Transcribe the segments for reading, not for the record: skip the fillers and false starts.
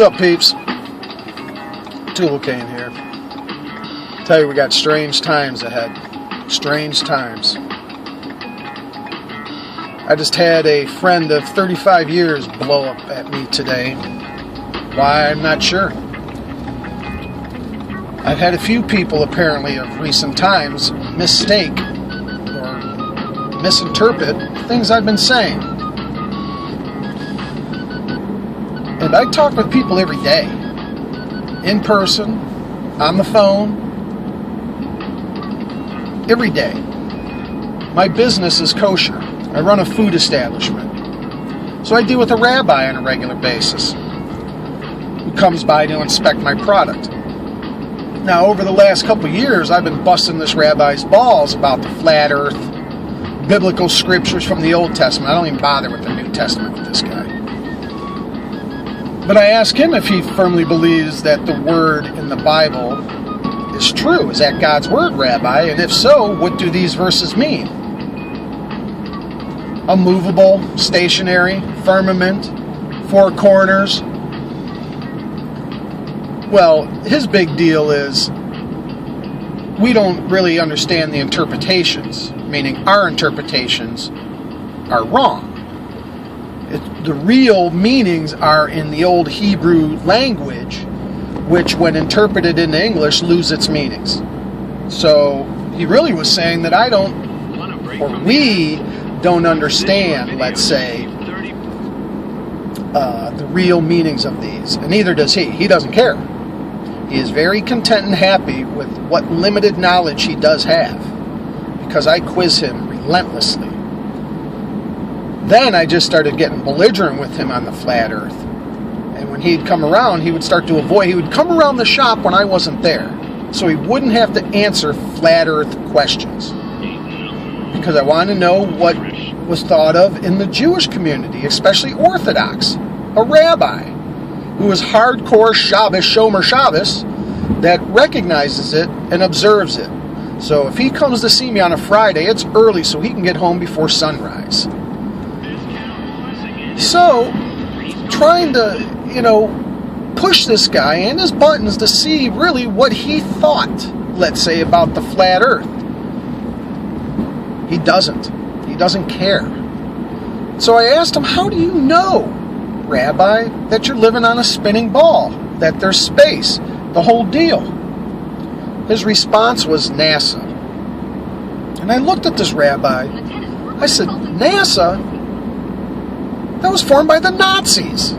up, peeps? Tool Cane here. Tell you, we got strange times ahead. Strange times. I just had a friend of 35 years blow up at me today. Why, I'm not sure. I've had a few people apparently of recent times mistake or misinterpret things I've been saying. And I talk with people every day. In person, on the phone, every day. My business is kosher. I run a food establishment. So I deal with a rabbi on a regular basis who comes by to inspect my product. Now, over the last couple of years, I've been busting this rabbi's balls about the flat earth, biblical scriptures from the Old Testament. I don't even bother with the New Testament with this guy. But I ask him if he firmly believes that the word in the Bible is true. Is that God's word, Rabbi? And if so, what do these verses mean? Immovable, stationary, firmament, four corners. Well, his big deal is we don't really understand the interpretations, meaning our interpretations are wrong. The real meanings are in the old Hebrew language, which when interpreted into English lose its meanings. So he really was saying that I don't, or we don't understand, let's say, the real meanings of these. And neither does he. He doesn't care. He is very content and happy with what limited knowledge he does have, because I quiz him relentlessly. Then I just started getting belligerent with him on the flat earth. And when he'd come around, he would start to avoid. He would come around the shop when I wasn't there, so he wouldn't have to answer flat earth questions. Because I wanted to know what was thought of in the Jewish community, especially Orthodox. A rabbi who is hardcore Shabbos, Shomer Shabbos, that recognizes it and observes it. So if he comes to see me on a Friday, it's early so he can get home before sunrise. So, trying to, push this guy and his buttons to see really what he thought, let's say, about the flat earth. He doesn't. He doesn't care. So I asked him, how do you know, Rabbi, that you're living on a spinning ball, that there's space, the whole deal? His response was NASA. And I looked at this rabbi. I said, NASA? That was formed by the Nazis.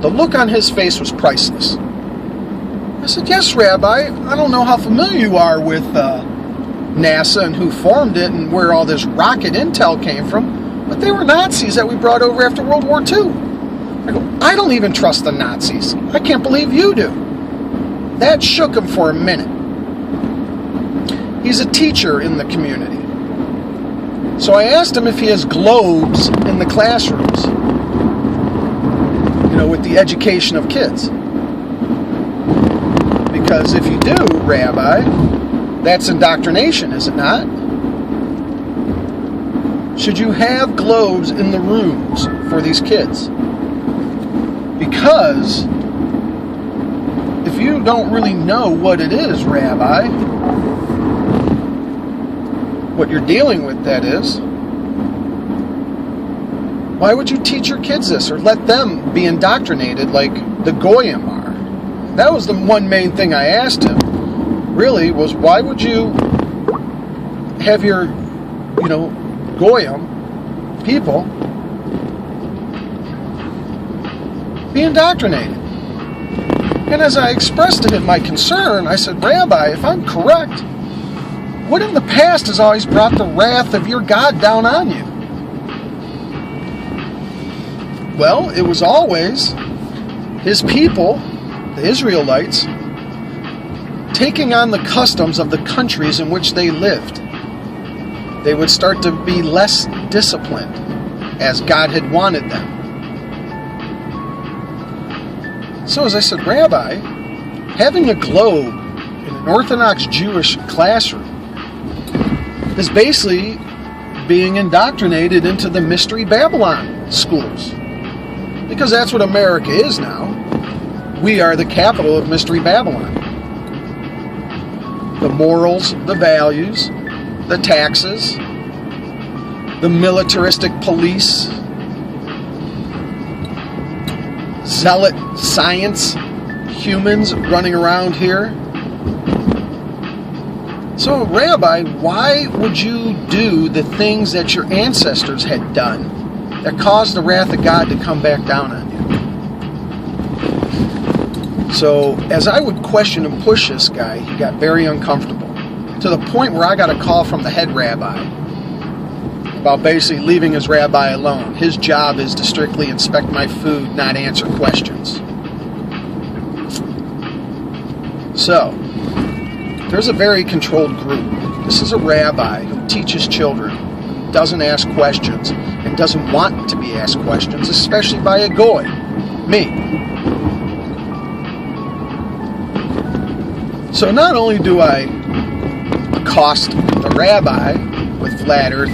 The look on his face was priceless. I said, yes, Rabbi, I don't know how familiar you are with NASA and who formed it and where all this rocket intel came from, but they were Nazis that we brought over after World War II. I go, I don't even trust the Nazis. I can't believe you do. That shook him for a minute. He's a teacher in the community. So I asked him if he has globes in the classrooms, with the education of kids. Because if you do, Rabbi, that's indoctrination, is it not? Should you have globes in the rooms for these kids? Because if you don't really know what it is, Rabbi, what you're dealing with, that is, why would you teach your kids this or let them be indoctrinated like the Goyim are? That was the one main thing I asked him, really, was why would you have your, Goyim people be indoctrinated? And as I expressed to him my concern, I said, Rabbi, if I'm correct, what in the past has always brought the wrath of your God down on you? Well, it was always his people, the Israelites, taking on the customs of the countries in which they lived. They would start to be less disciplined as God had wanted them. So as I said, Rabbi, having a globe in an Orthodox Jewish classroom is basically being indoctrinated into the Mystery Babylon schools. Because that's what America is now. we are the capital of Mystery Babylon. The morals, the values, the taxes, the militaristic police, zealot science humans running around here. So, Rabbi, why would you do the things that your ancestors had done that caused the wrath of God to come back down on you? So, as I would question and push this guy, he got very uncomfortable, to the point where I got a call from the head rabbi about basically leaving his rabbi alone. His job is to strictly inspect my food, not answer questions. So, there's a very controlled group. This is a rabbi who teaches children, doesn't ask questions, and doesn't want to be asked questions, especially by a goy, me. So not only do I accost the rabbi with flat earth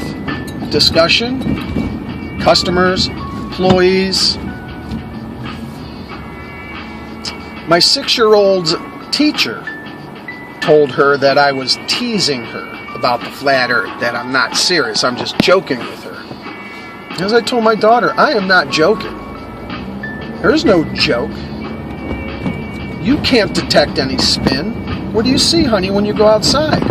discussion, customers, employees, my 6-year-old's teacher told her that I was teasing her about the flat earth, that I'm not serious, I'm just joking with her. As I told my daughter, I am not joking. There's no joke. You can't detect any spin. What do you see, honey, when you go outside?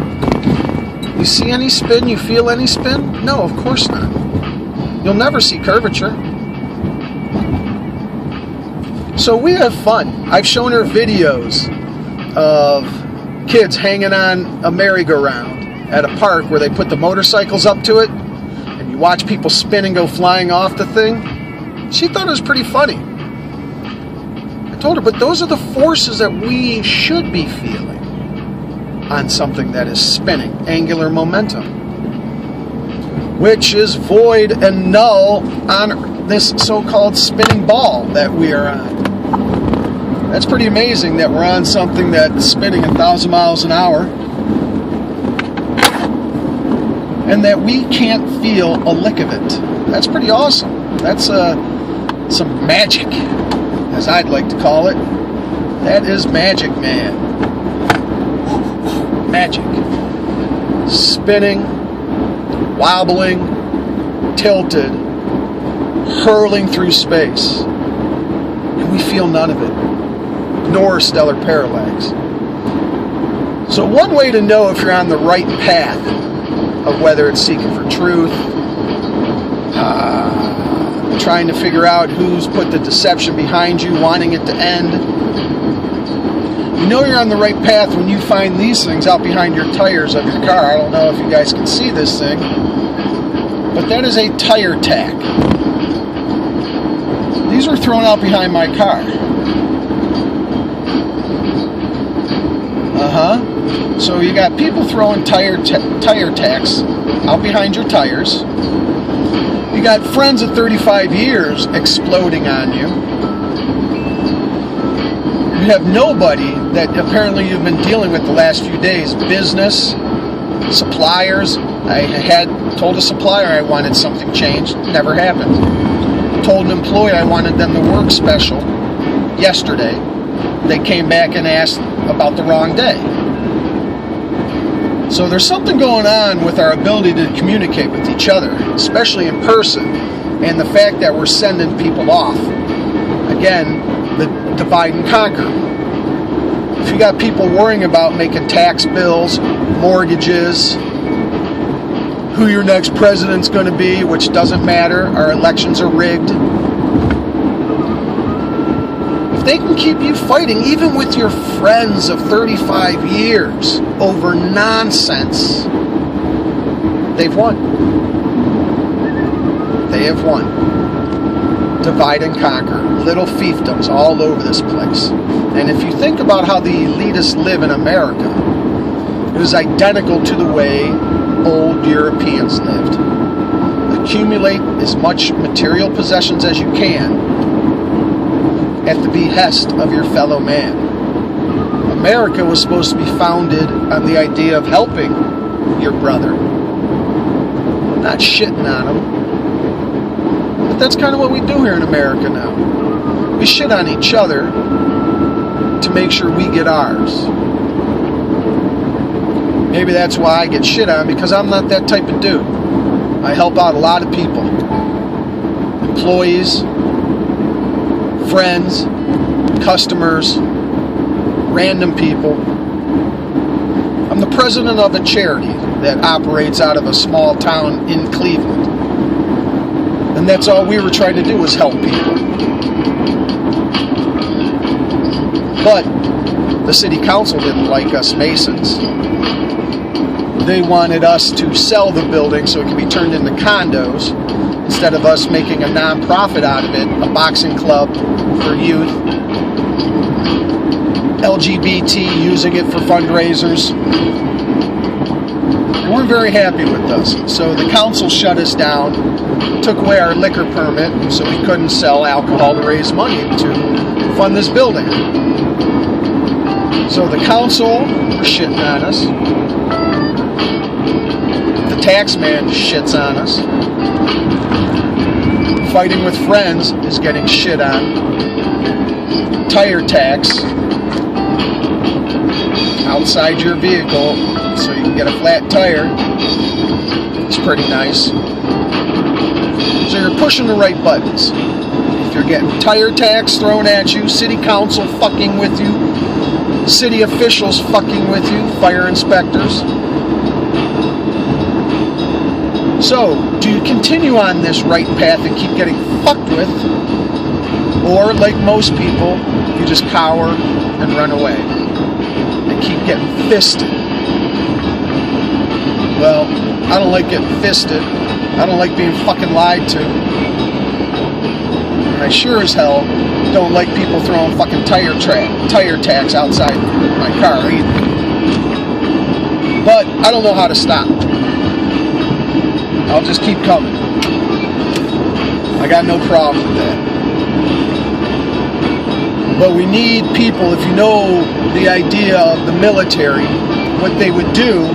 You see any spin? You feel any spin? No, of course not. You'll never see curvature. So we have fun. I've shown her videos of kids hanging on a merry-go-round at a park where they put the motorcycles up to it, and you watch people spin and go flying off the thing. She thought it was pretty funny. I told her, but those are the forces that we should be feeling on something that is spinning, angular momentum, which is void and null on this so-called spinning ball that we are on. That's pretty amazing that we're on something that's spinning 1,000 miles an hour and that we can't feel a lick of it. That's pretty awesome. That's some magic, as I'd like to call it. That is magic, man. Magic. Spinning, wobbling, tilted, hurling through space. And we feel none of it, nor stellar parallax. So one way to know if you're on the right path of whether it's seeking for truth, trying to figure out who's put the deception behind you, wanting it to end. You know you're on the right path when you find these things out behind your tires of your car. I don't know if you guys can see this thing, but that is a tire tack. These were thrown out behind my car. So you got people throwing tire tacks out behind your tires. You got friends of 35 years exploding on you. You have nobody that apparently you've been dealing with the last few days. Business, suppliers. I had told a supplier I wanted something changed. Never happened. Told an employee I wanted them to work special yesterday. They came back and asked about the wrong day. So there's something going on with our ability to communicate with each other, especially in person, and the fact that we're sending people off. Again, the divide and conquer. If you got people worrying about making tax bills, mortgages, who your next president's going to be, which doesn't matter, our elections are rigged. If they can keep you fighting, even with your friends of 35 years, over nonsense, they've won. They have won. Divide and conquer. Little fiefdoms all over this place. And if you think about how the elitists live in America, it is identical to the way old Europeans lived. Accumulate as much material possessions as you can at the behest of your fellow man. America was supposed to be founded on the idea of helping your brother, not shitting on him. But that's kind of what we do here in America now. We shit on each other make sure we get ours. Maybe that's why I get shit on, because I'm not that type of dude. I help out a lot of people. Employees, friends, customers, random people. I'm the president of a charity that operates out of a small town in Cleveland. And that's all we were trying to do, was help people. But the city council didn't like us Masons. They wanted us to sell the building so it could be turned into condos, instead of us making a non-profit out of it, a boxing club for youth, LGBT using it for fundraisers. They weren't very happy with us, so the council shut us down, took away our liquor permit, so we couldn't sell alcohol to raise money to fund this building. So the council were shitting on us. The tax man shits on us. Fighting with friends is getting shit on. Tire tax outside your vehicle so you can get a flat tire. It's pretty nice. So you're pushing the right buttons. If you're getting tire tax thrown at you, city council fucking with you, city officials fucking with you, fire inspectors. So, do you continue on this right path and keep getting fucked with? Or, like most people, you just cower and run away and keep getting fisted? Well, I don't like getting fisted. I don't like being fucking lied to. And I sure as hell don't like people throwing fucking tire tax outside my car either. But I don't know how to stop. I'll just keep coming. I got no problem with that. But we need people, if you know the idea of the military, what they would do,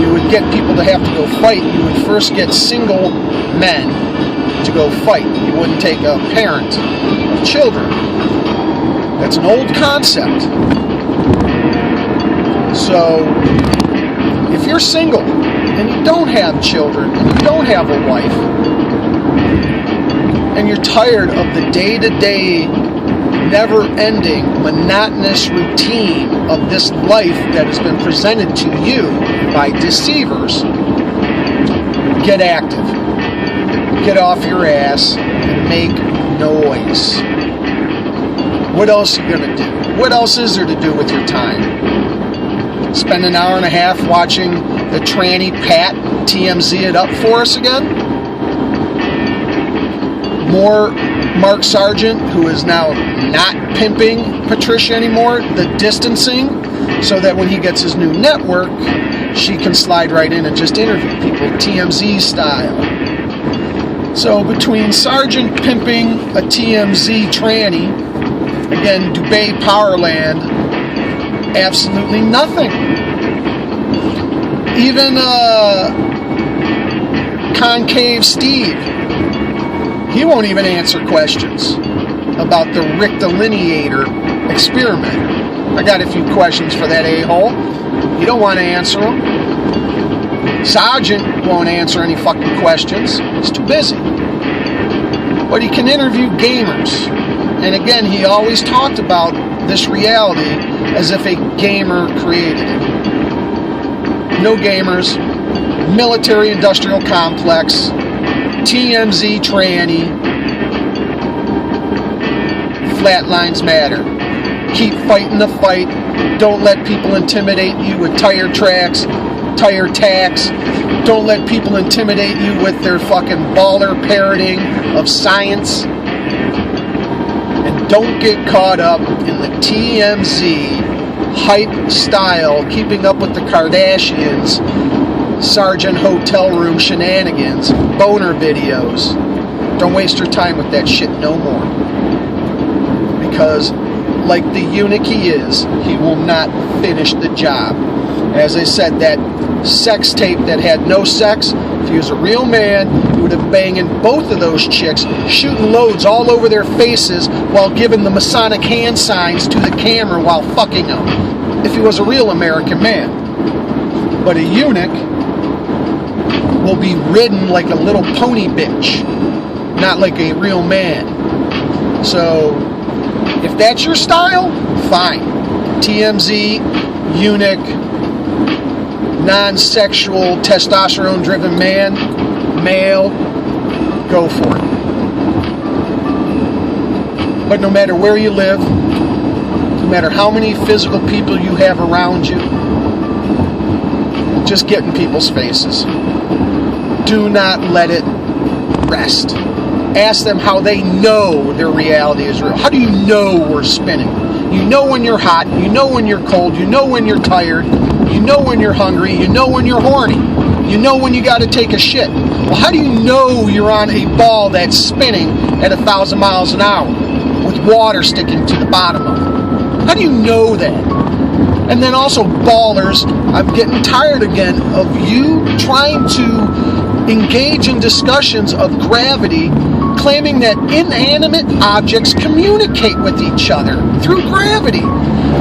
you would get people to have to go fight. You would first get single men to go fight. You wouldn't take a parent of children. That's an old concept. So, if you're single, and you don't have children, and you don't have a wife, and you're tired of the day-to-day, never-ending, monotonous routine of this life that has been presented to you by deceivers, get active. Get off your ass and make noise. What else are you going to do? What else is there to do with your time? Spend an hour and a half watching the tranny Pat TMZ it up for us again? More Mark Sargent, who is now not pimping Patricia anymore, the distancing, so that when he gets his new network, she can slide right in and just interview people TMZ style. So between Sargent pimping a TMZ tranny, again, Dubai Powerland, absolutely nothing. Even Concave Steve, he won't even answer questions about the rectilineator experiment. I got a few questions for that a-hole. You don't want to answer them. Sargent won't answer any fucking questions. He's too busy. But he can interview gamers. And again, he always talked about this reality as if a gamer created it. No gamers, military-industrial complex, TMZ tranny, flatlines matter. Keep fighting the fight. Don't let people intimidate you with tire tax. Don't let people intimidate you with their fucking baller parroting of science. And don't get caught up in the TMZ hype style, keeping up with the Kardashians, Sargent hotel room shenanigans, boner videos. Don't waste your time with that shit no more. Because, like the eunuch he is, he will not finish the job. As I said, that sex tape that had no sex, if he was a real man, he would have banging both of those chicks, shooting loads all over their faces while giving the Masonic hand signs to the camera while fucking them. If he was a real American man. But a eunuch will be ridden like a little pony bitch, not like a real man. So, if that's your style, fine. TMZ, eunuch, non-sexual, testosterone-driven man, male, go for it. But no matter where you live, no matter how many physical people you have around you, just get in people's faces. Do not let it rest. Ask them how they know their reality is real. How do you know we're spinning? You know when you're hot, you know when you're cold, you know when you're tired, you know when you're hungry, you know when you're horny, you know when you got to take a shit. Well, how do you know you're on a ball that's spinning at 1,000 miles an hour with water sticking to the bottom of it? How do you know that? And then also, ballers, I'm getting tired again of you trying to engage in discussions of gravity, claiming that inanimate objects communicate with each other through gravity.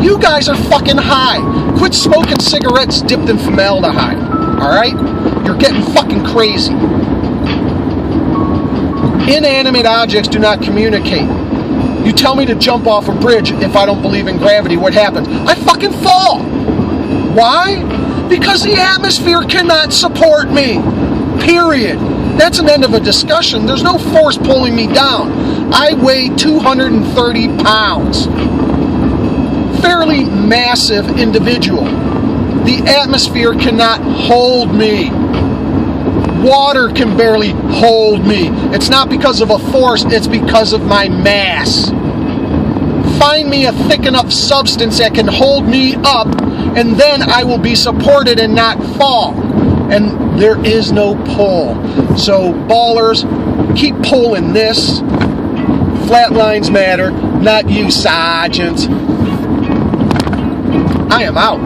You guys are fucking high. Quit smoking cigarettes dipped in formaldehyde. Alright? You're getting fucking crazy. Inanimate objects do not communicate. You tell me to jump off a bridge if I don't believe in gravity, what happens? I fucking fall. Why? Because the atmosphere cannot support me. Period. That's an end of a discussion. There's no force pulling me down. I weigh 230 pounds. Fairly massive individual. The atmosphere cannot hold me. Water can barely hold me. It's not because of a force, it's because of my mass. Find me a thick enough substance that can hold me up, and then I will be supported and not fall. And there is no pull. So, ballers, keep pulling this. Flat lines matter, not you, Sergeant. I am out.